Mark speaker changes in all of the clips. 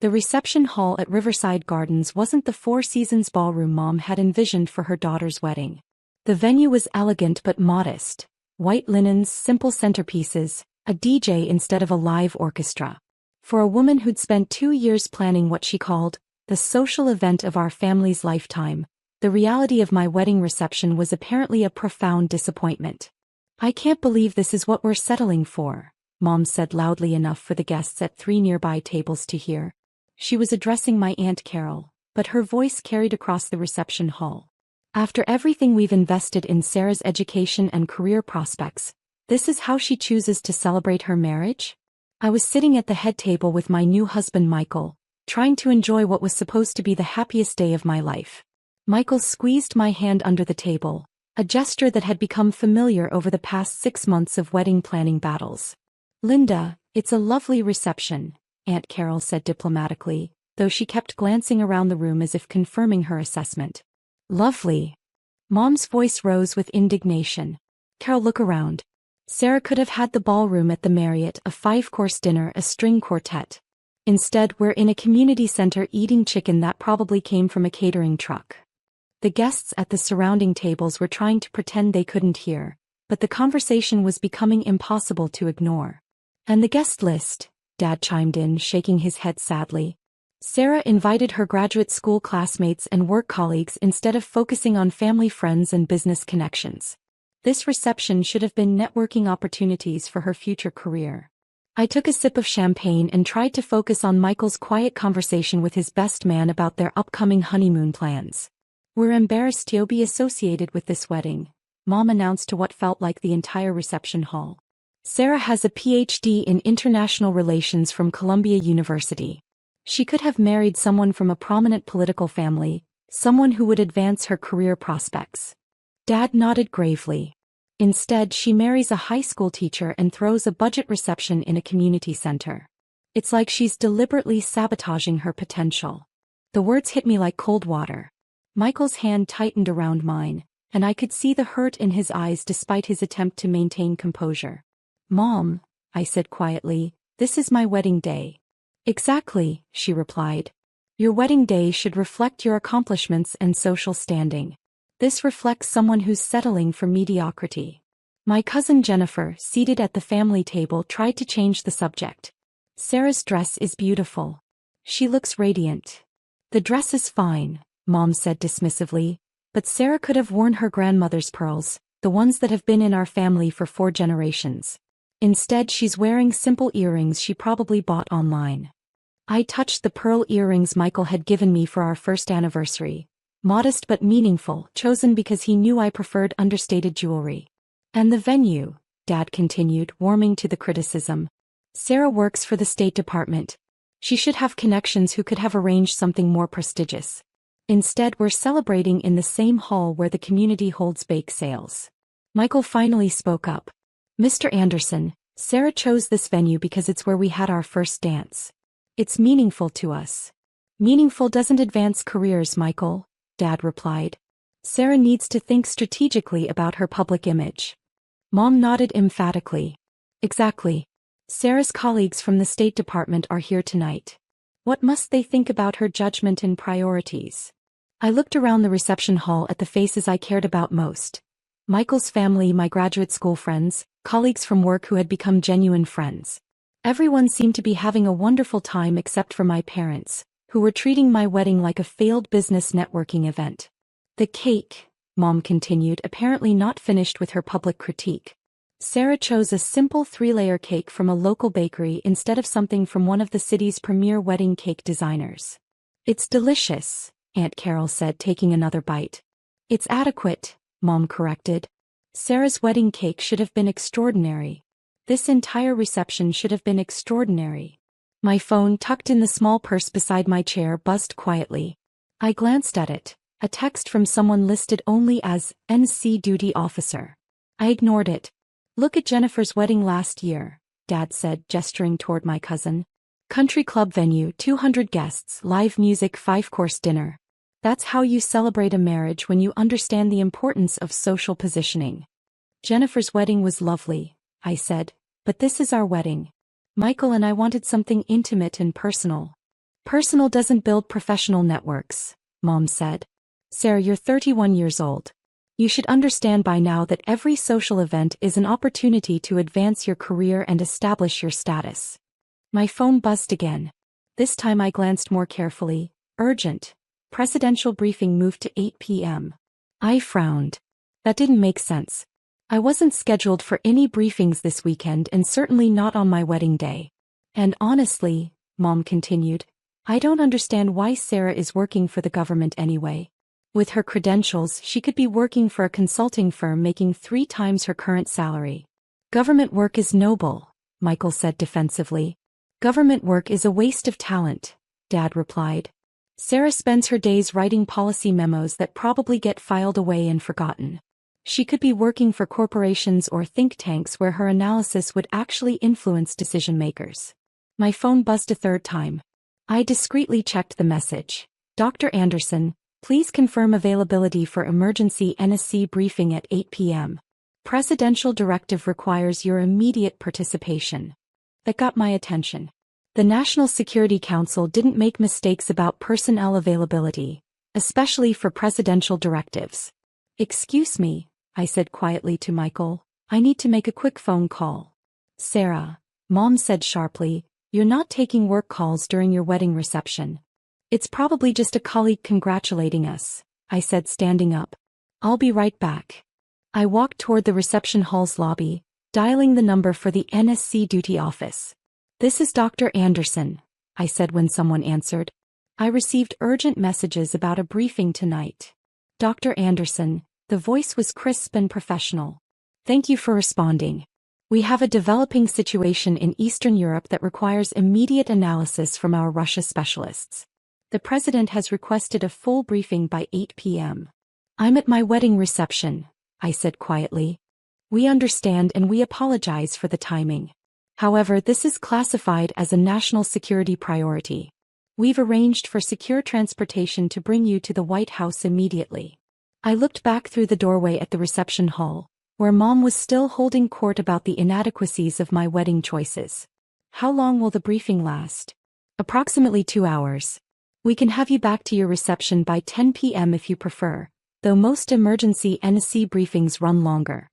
Speaker 1: The reception hall at Riverside Gardens wasn't the Four Seasons ballroom Mom had envisioned for her daughter's wedding. The venue was elegant but modest. White linens, simple centerpieces, a DJ instead of a live orchestra. For a woman who'd spent 2 years planning what she called the social event of our family's lifetime, the reality of my wedding reception was apparently a profound disappointment. "I can't believe this is what we're settling for," Mom said loudly enough for the guests at 3 nearby tables to hear. She was addressing my Aunt Carol, but her voice carried across the reception hall. "After everything we've invested in Sarah's education and career prospects, this is how she chooses to celebrate her marriage?" I was sitting at the head table with my new husband Michael, trying to enjoy what was supposed to be the happiest day of my life. Michael squeezed my hand under the table, a gesture that had become familiar over the past 6 months of wedding planning battles. "Linda, it's a lovely reception," Aunt Carol said diplomatically, though she kept glancing around the room as if confirming her assessment. "Lovely." Mom's voice rose with indignation. "Carol, look around. Sarah could have had the ballroom at the Marriott, a 5-course dinner, a string quartet. Instead, we're in a community center eating chicken that probably came from a catering truck." The guests at the surrounding tables were trying to pretend they couldn't hear, but the conversation was becoming impossible to ignore. "And the guest list," Dad chimed in, shaking his head sadly. "Sarah invited her graduate school classmates and work colleagues instead of focusing on family friends and business connections. This reception should have been networking opportunities for her future career." I took a sip of champagne and tried to focus on Michael's quiet conversation with his best man about their upcoming honeymoon plans. "We're embarrassed to be associated with this wedding," Mom announced to what felt like the entire reception hall. "Sarah has a PhD in international relations from Columbia University. She could have married someone from a prominent political family, someone who would advance her career prospects." Dad nodded gravely. "Instead, she marries a high school teacher and throws a budget reception in a community center. It's like she's deliberately sabotaging her potential." The words hit me like cold water. Michael's hand tightened around mine, and I could see the hurt in his eyes despite his attempt to maintain composure. "Mom," I said quietly, "this is my wedding day." "Exactly," she replied. "Your wedding day should reflect your accomplishments and social standing. This reflects someone who's settling for mediocrity." My cousin Jennifer, seated at the family table, tried to change the subject. "Sarah's dress is beautiful. She looks radiant." "The dress is fine," Mom said dismissively, "but Sarah could have worn her grandmother's pearls, the ones that have been in our family for 4 generations. Instead, she's wearing simple earrings she probably bought online." I touched the pearl earrings Michael had given me for our first anniversary. Modest but meaningful, chosen because he knew I preferred understated jewelry. "And the venue," Dad continued, warming to the criticism. "Sarah works for the State Department. She should have connections who could have arranged something more prestigious. Instead, we're celebrating in the same hall where the community holds bake sales." Michael finally spoke up. "Mr. Anderson, Sarah chose this venue because it's where we had our first dance. It's meaningful to us." "Meaningful doesn't advance careers, Michael," Dad replied. "Sarah needs to think strategically about her public image." Mom nodded emphatically. "Exactly. Sarah's colleagues from the State Department are here tonight. What must they think about her judgment and priorities?" I looked around the reception hall at the faces I cared about most. Michael's family, my graduate school friends, colleagues from work who had become genuine friends. Everyone seemed to be having a wonderful time except for my parents, who were treating my wedding like a failed business networking event. "The cake," Mom continued, apparently not finished with her public critique. "Sarah chose a simple 3-layer cake from a local bakery instead of something from one of the city's premier wedding cake designers." "It's delicious," Aunt Carol said, taking another bite. "It's adequate," Mom corrected. "Sarah's wedding cake should have been extraordinary. This entire reception should have been extraordinary." My phone, tucked in the small purse beside my chair, buzzed quietly. I glanced at it, a text from someone listed only as NC duty officer. I ignored it. "Look at Jennifer's wedding last year," Dad said, gesturing toward my cousin. "Country club venue, 200 guests, live music, 5-course dinner. That's how you celebrate a marriage when you understand the importance of social positioning." "Jennifer's wedding was lovely," I said, "but this is our wedding. Michael and I wanted something intimate and personal." Personal doesn't build professional networks, Mom said. Sarah, you're 31 years old. You should understand by now that every social event is an opportunity to advance your career and establish your status. My phone buzzed again. This time I glanced more carefully. Urgent. Presidential briefing moved to 8 p.m. I frowned. That didn't make sense. I wasn't scheduled for any briefings this weekend and certainly not on my wedding day. And honestly, Mom continued, I don't understand why Sarah is working for the government anyway. With her credentials, she could be working for a consulting firm making 3 times her current salary. Government work is noble, Michael said defensively. Government work is a waste of talent, Dad replied. Sarah spends her days writing policy memos that probably get filed away and forgotten. She could be working for corporations or think tanks where her analysis would actually influence decision-makers. My phone buzzed a third time. I discreetly checked the message. Dr. Anderson, please confirm availability for emergency NSC briefing at 8 p.m. Presidential directive requires your immediate participation. That got my attention. The National Security Council didn't make mistakes about personnel availability, especially for presidential directives. Excuse me, I said quietly to Michael, I need to make a quick phone call. Sarah, Mom said sharply, you're not taking work calls during your wedding reception. It's probably just a colleague congratulating us, I said standing up. I'll be right back. I walked toward the reception hall's lobby, dialing the number for the NSC duty office. This is Dr. Anderson, I said when someone answered. I received urgent messages about a briefing tonight. Dr. Anderson, the voice was crisp and professional. Thank you for responding. We have a developing situation in Eastern Europe that requires immediate analysis from our Russia specialists. The president has requested a full briefing by 8 p.m. I'm at my wedding reception, I said quietly. We understand and we apologize for the timing. However, this is classified as a national security priority. We've arranged for secure transportation to bring you to the White House immediately. I looked back through the doorway at the reception hall, where Mom was still holding court about the inadequacies of my wedding choices. How long will the briefing last? Approximately 2 hours. We can have you back to your reception by 10 p.m. if you prefer, though most emergency NSC briefings run longer.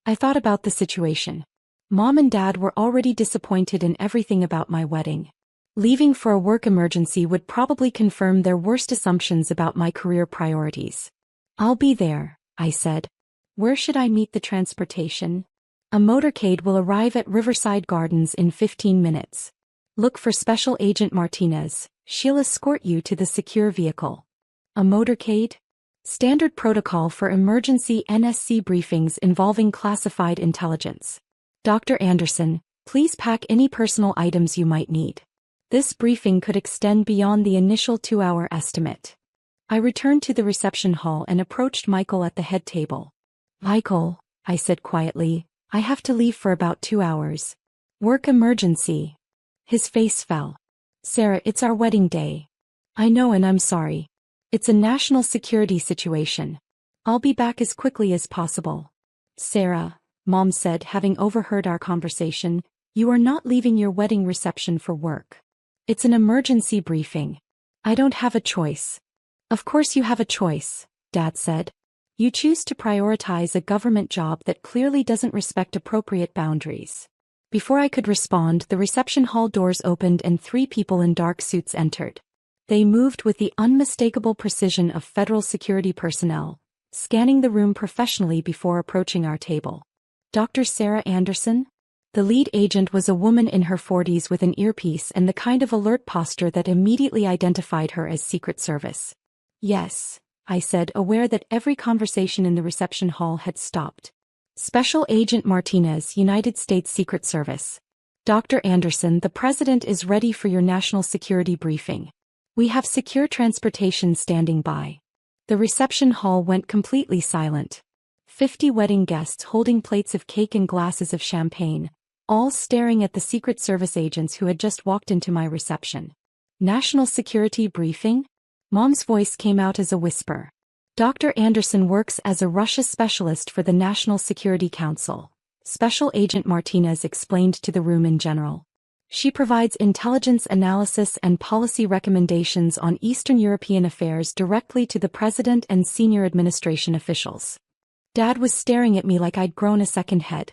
Speaker 1: I thought about the situation. Mom and Dad were already disappointed in everything about my wedding. Leaving for a work emergency would probably confirm their worst assumptions about my career priorities. I'll be there, I said. Where should I meet the transportation? A motorcade will arrive at Riverside Gardens in 15 minutes. Look for Special Agent Martinez. She'll escort you to the secure vehicle. A motorcade? Standard protocol for emergency NSC briefings involving classified intelligence. Dr. Anderson, please pack any personal items you might need. This briefing could extend beyond the initial 2-hour estimate. I returned to the reception hall and approached Michael at the head table. Michael, I said quietly, I have to leave for about 2 hours. Work emergency. His face fell. Sarah, it's our wedding day. I know and I'm sorry. It's a national security situation. I'll be back as quickly as possible. Sarah, Mom said, having overheard our conversation, you are not leaving your wedding reception for work. It's an emergency briefing. I don't have a choice. Of course you have a choice, Dad said. You choose to prioritize a government job that clearly doesn't respect appropriate boundaries. Before I could respond, the reception hall doors opened and 3 people in dark suits entered. They moved with the unmistakable precision of federal security personnel, scanning the room professionally before approaching our table. Dr. Sarah Anderson? The lead agent was a woman in her 40s with an earpiece and the kind of alert posture that immediately identified her as Secret Service. Yes, I said, aware that every conversation in the reception hall had stopped. Special Agent Martinez, United States Secret Service. Dr. Anderson, the President is ready for your national security briefing. We have secure transportation standing by. The reception hall went completely silent. 50 wedding guests holding plates of cake and glasses of champagne, all staring at the Secret Service agents who had just walked into my reception. National security briefing? Mom's voice came out as a whisper. Dr. Anderson works as a Russia specialist for the National Security Council, Special Agent Martinez explained to the room in general. She provides intelligence analysis and policy recommendations on Eastern European affairs directly to the president and senior administration officials. Dad was staring at me like I'd grown a second head.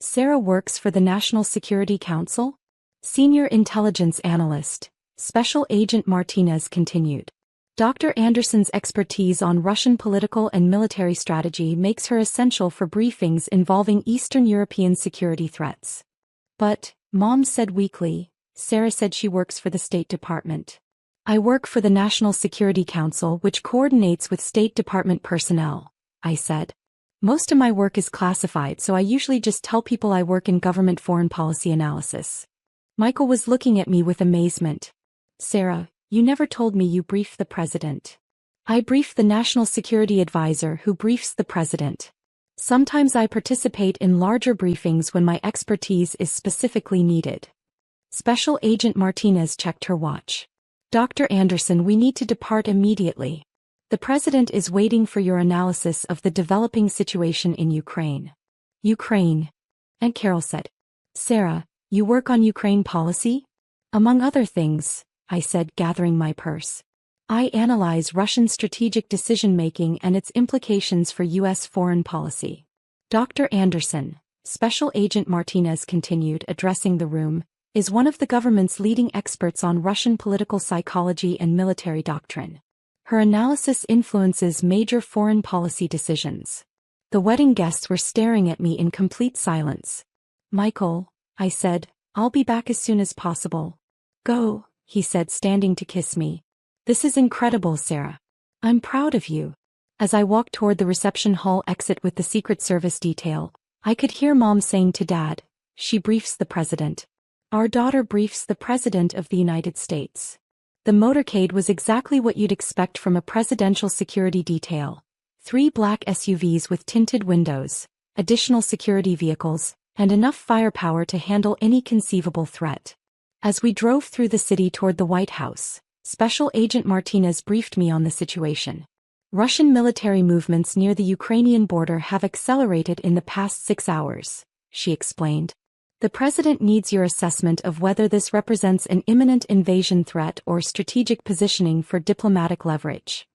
Speaker 1: Sarah works for the National Security Council? Senior intelligence analyst, Special Agent Martinez continued. Dr. Anderson's expertise on Russian political and military strategy makes her essential for briefings involving Eastern European security threats. But, Mom said weakly, Sarah said she works for the State Department. I work for the National Security Council, which coordinates with State Department personnel, I said. Most of my work is classified, so I usually just tell people I work in government foreign policy analysis. Michael was looking at me with amazement. Sarah, you never told me you briefed the president. I brief the National Security Advisor who briefs the president. Sometimes I participate in larger briefings when my expertise is specifically needed. Special Agent Martinez checked her watch. Dr. Anderson, we need to depart immediately. The president is waiting for your analysis of the developing situation in Ukraine. Ukraine? And Carol said. Sarah, you work on Ukraine policy? Among other things, I said, gathering my purse. I analyze Russian strategic decision-making and its implications for U.S. foreign policy. Dr. Anderson, Special Agent Martinez continued, addressing the room, is one of the government's leading experts on Russian political psychology and military doctrine. Her analysis influences major foreign policy decisions. The wedding guests were staring at me in complete silence. Michael, I said, I'll be back as soon as possible. Go, he said, standing to kiss me. This is incredible, Sarah. I'm proud of you. As I walked toward the reception hall exit with the Secret Service detail, I could hear Mom saying to Dad, she briefs the president. Our daughter briefs the President of the United States. The motorcade was exactly what you'd expect from a presidential security detail. 3 black SUVs with tinted windows, additional security vehicles, and enough firepower to handle any conceivable threat. As we drove through the city toward the White House, Special Agent Martinez briefed me on the situation. Russian military movements near the Ukrainian border have accelerated in the past 6 hours, she explained. The president needs your assessment of whether this represents an imminent invasion threat or strategic positioning for diplomatic leverage.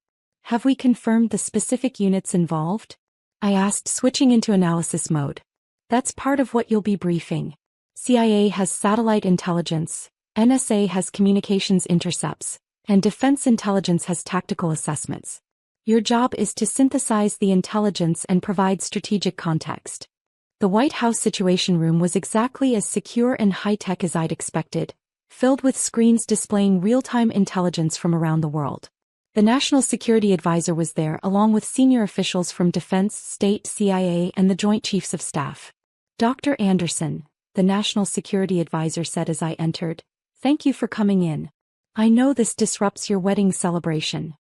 Speaker 1: Have we confirmed the specific units involved? I asked, switching into analysis mode. That's part of what you'll be briefing. CIA has satellite intelligence, NSA has communications intercepts, and Defense Intelligence has tactical assessments. Your job is to synthesize the intelligence and provide strategic context. The White House Situation Room was exactly as secure and high-tech as I'd expected, filled with screens displaying real-time intelligence from around the world. The National Security Advisor was there along with senior officials from Defense, State, CIA, and the Joint Chiefs of Staff. Dr. Anderson, the National Security Advisor said as I entered, thank you for coming in. I know this disrupts your wedding celebration.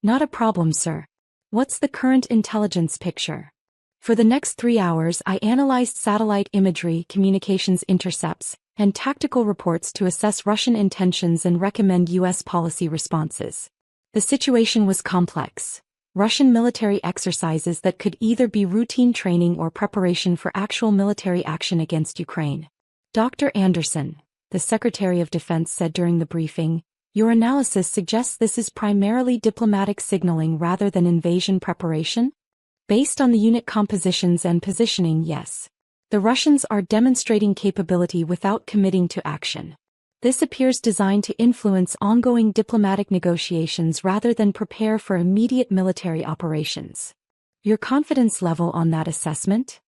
Speaker 1: Not a problem, sir. What's the current intelligence picture? For the next 3 hours I analyzed satellite imagery, communications intercepts, and tactical reports to assess Russian intentions and recommend U.S. policy responses. The situation was complex. Russian military exercises that could either be routine training or preparation for actual military action against Ukraine. Dr. Anderson, the Secretary of Defense said during the briefing, your analysis suggests this is primarily diplomatic signaling rather than invasion preparation? Based on the unit compositions and positioning, yes. The Russians are demonstrating capability without committing to action. This appears designed to influence ongoing diplomatic negotiations rather than prepare for immediate military operations. Your confidence level on that assessment?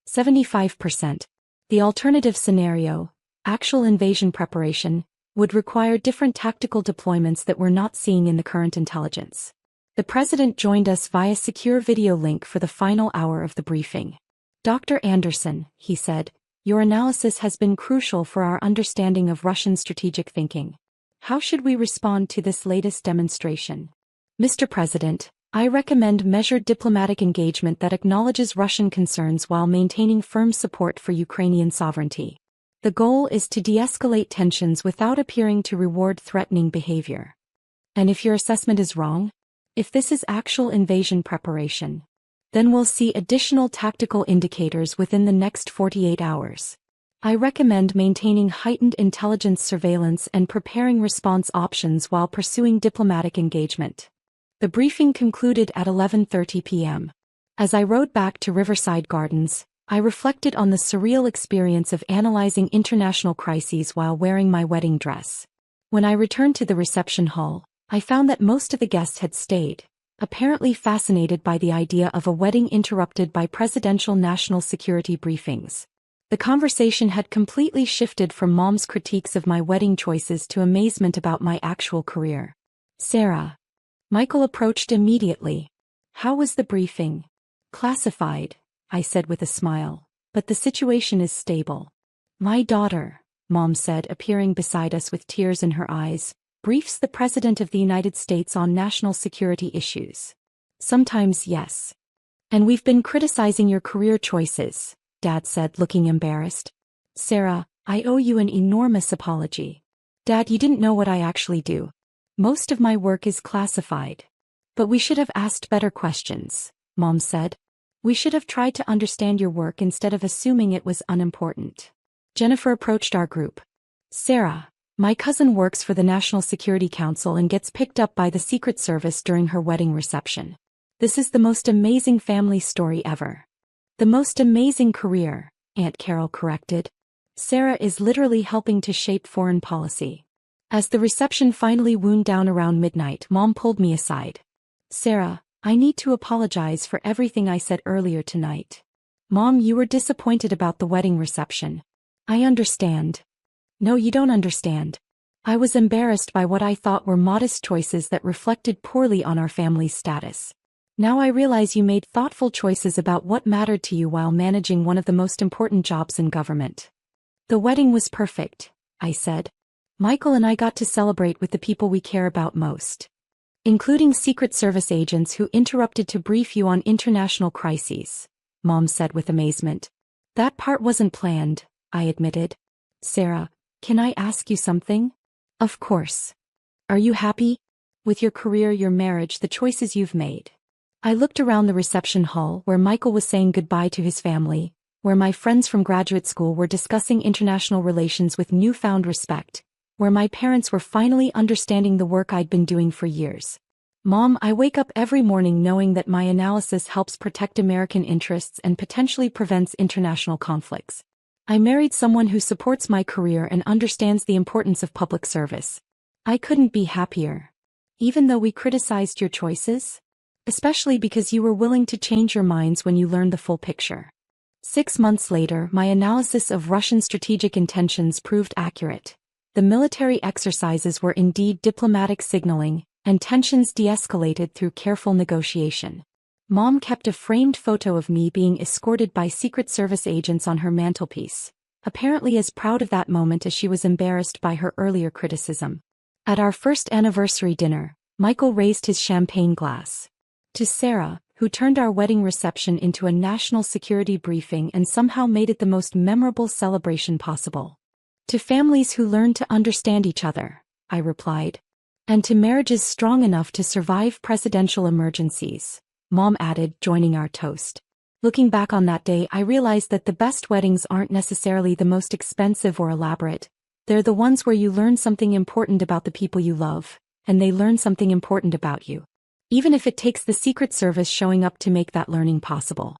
Speaker 1: 75%. The alternative scenario, actual invasion preparation, would require different tactical deployments that we're not seeing in the current intelligence. The president joined us via secure video link for the final hour of the briefing. Dr. Anderson, he said, your analysis has been crucial for our understanding of Russian strategic thinking. How should we respond to this latest demonstration? Mr. President, I recommend measured diplomatic engagement that acknowledges Russian concerns while maintaining firm support for Ukrainian sovereignty. The goal is to de-escalate tensions without appearing to reward threatening behavior. And if your assessment is wrong? If this is actual invasion preparation? Then we'll see additional tactical indicators within the next 48 hours. I recommend maintaining heightened intelligence surveillance and preparing response options while pursuing diplomatic engagement. The briefing concluded at 11:30 p.m. As I rode back to Riverside Gardens, I reflected on the surreal experience of analyzing international crises while wearing my wedding dress. When I returned to the reception hall, I found that most of the guests had stayed, apparently fascinated by the idea of a wedding interrupted by presidential national security briefings. The conversation had completely shifted from Mom's critiques of my wedding choices to amazement about my actual career. Sarah. Michael approached immediately. How was the briefing? Classified, I said with a smile, but the situation is stable. My daughter, Mom said, appearing beside us with tears in her eyes, briefs the President of the United States on national security issues. Sometimes yes. And we've been criticizing your career choices, Dad said, looking embarrassed. Sarah, I owe you an enormous apology. Dad, you didn't know what I actually do. Most of my work is classified. But we should have asked better questions, Mom said. We should have tried to understand your work instead of assuming it was unimportant. Jennifer approached our group. Sarah, my cousin works for the National Security Council and gets picked up by the Secret Service during her wedding reception. This is the most amazing family story ever. The most amazing career, Aunt Carol corrected. Sarah is literally helping to shape foreign policy. As the reception finally wound down around midnight, Mom pulled me aside. Sarah, I need to apologize for everything I said earlier tonight. Mom, you were disappointed about the wedding reception. I understand. No, you don't understand. I was embarrassed by what I thought were modest choices that reflected poorly on our family's status. Now I realize you made thoughtful choices about what mattered to you while managing one of the most important jobs in government. The wedding was perfect, I said. Michael and I got to celebrate with the people we care about most, including Secret Service agents who interrupted to brief you on international crises, Mom said with amazement. That part wasn't planned, I admitted. Sarah, can I ask you something? Of course. Are you happy? With your career, your marriage, the choices you've made? I looked around the reception hall where Michael was saying goodbye to his family, where my friends from graduate school were discussing international relations with newfound respect, where my parents were finally understanding the work I'd been doing for years. Mom, I wake up every morning knowing that my analysis helps protect American interests and potentially prevents international conflicts. I married someone who supports my career and understands the importance of public service. I couldn't be happier. Even though we criticized your choices? Especially because you were willing to change your minds when you learned the full picture. 6 months later, my analysis of Russian strategic intentions proved accurate. The military exercises were indeed diplomatic signaling, and tensions de-escalated through careful negotiation. Mom kept a framed photo of me being escorted by Secret Service agents on her mantelpiece, apparently as proud of that moment as she was embarrassed by her earlier criticism. At our first anniversary dinner, Michael raised his champagne glass to Sarah, who turned our wedding reception into a national security briefing and somehow made it the most memorable celebration possible. To families who learn to understand each other, I replied. And to marriages strong enough to survive presidential emergencies, Mom added, joining our toast. Looking back on that day, I realized that the best weddings aren't necessarily the most expensive or elaborate. They're the ones where you learn something important about the people you love, and they learn something important about you. Even if it takes the Secret Service showing up to make that learning possible.